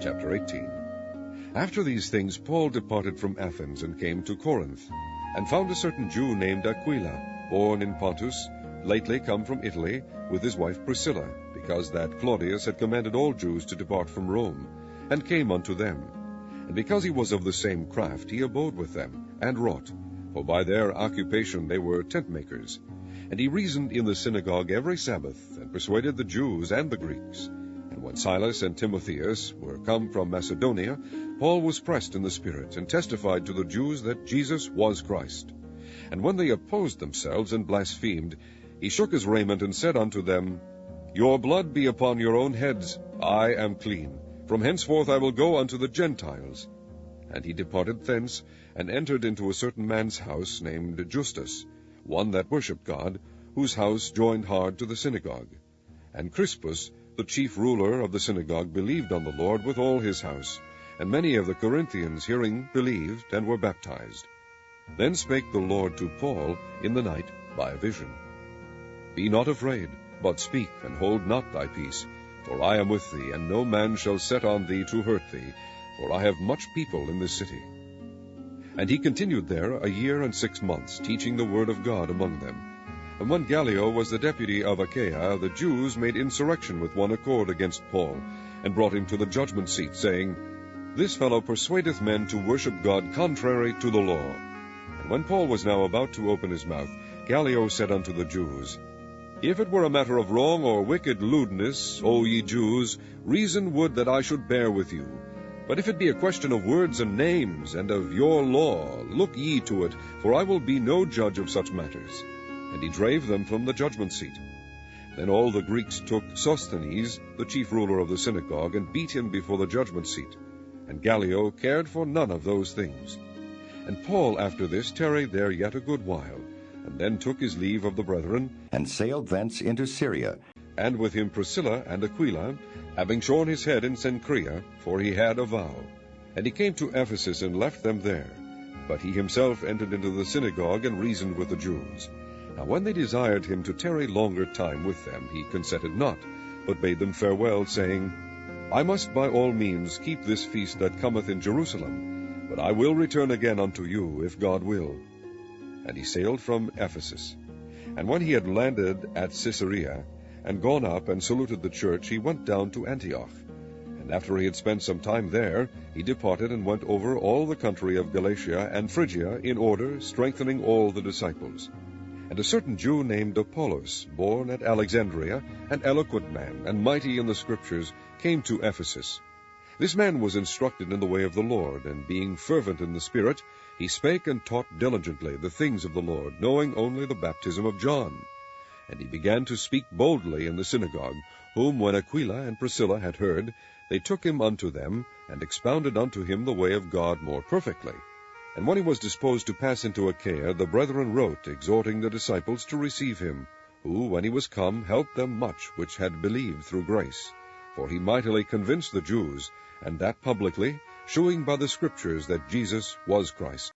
Chapter 18. After these things Paul departed from Athens and came to Corinth, and found a certain Jew named Aquila, born in Pontus, lately come from Italy, with his wife Priscilla, because that Claudius had commanded all Jews to depart from Rome, and came unto them. And because he was of the same craft, he abode with them, and wrought, for by their occupation they were tent-makers. And he reasoned in the synagogue every Sabbath, and persuaded the Jews and the Greeks. And when Silas and Timotheus were come from Macedonia, Paul was pressed in the Spirit, and testified to the Jews that Jesus was Christ. And when they opposed themselves and blasphemed, he shook his raiment, and said unto them, Your blood be upon your own heads, I am clean. From henceforth I will go unto the Gentiles. And he departed thence, and entered into a certain man's house, named Justus, one that worshipped God, whose house joined hard to the synagogue. And Crispus, the chief ruler of the synagogue, believed on the Lord with all his house, and many of the Corinthians hearing believed, and were baptized. Then spake the Lord to Paul in the night by a vision. Be not afraid, but speak, and hold not thy peace, for I am with thee, and no man shall set on thee to hurt thee, for I have much people in this city. And he continued there 1 year and 6 months, teaching the word of God among them. And when Gallio was the deputy of Achaia, the Jews made insurrection with one accord against Paul, and brought him to the judgment seat, saying, This fellow persuadeth men to worship God contrary to the law. And when Paul was now about to open his mouth, Gallio said unto the Jews, If it were a matter of wrong or wicked lewdness, O ye Jews, reason would that I should bear with you. But if it be a question of words and names, and of your law, look ye to it, for I will be no judge of such matters. And he drave them from the judgment seat. Then all the Greeks took Sosthenes, the chief ruler of the synagogue, and beat him before the judgment seat. And Gallio cared for none of those things. And Paul after this tarried there yet a good while, and then took his leave of the brethren, and sailed thence into Syria. And with him Priscilla and Aquila, having shorn his head in Cenchrea, for he had a vow. And he came to Ephesus, and left them there. But he himself entered into the synagogue, and reasoned with the Jews. Now when they desired him to tarry longer time with them, he consented not, but bade them farewell, saying, I must by all means keep this feast that cometh in Jerusalem, but I will return again unto you, if God will. And he sailed from Ephesus. And when he had landed at Caesarea, and gone up and saluted the church, he went down to Antioch. And after he had spent some time there, he departed and went over all the country of Galatia and Phrygia in order, strengthening all the disciples. And a certain Jew named Apollos, born at Alexandria, an eloquent man, and mighty in the Scriptures, came to Ephesus. This man was instructed in the way of the Lord, and being fervent in the Spirit, he spake and taught diligently the things of the Lord, knowing only the baptism of John. And he began to speak boldly in the synagogue, whom when Aquila and Priscilla had heard, they took him unto them, and expounded unto him the way of God more perfectly. And when he was disposed to pass into Achaia, the brethren wrote, exhorting the disciples to receive him, who, when he was come, helped them much which had believed through grace. For he mightily convinced the Jews, and that publicly, shewing by the Scriptures that Jesus was Christ.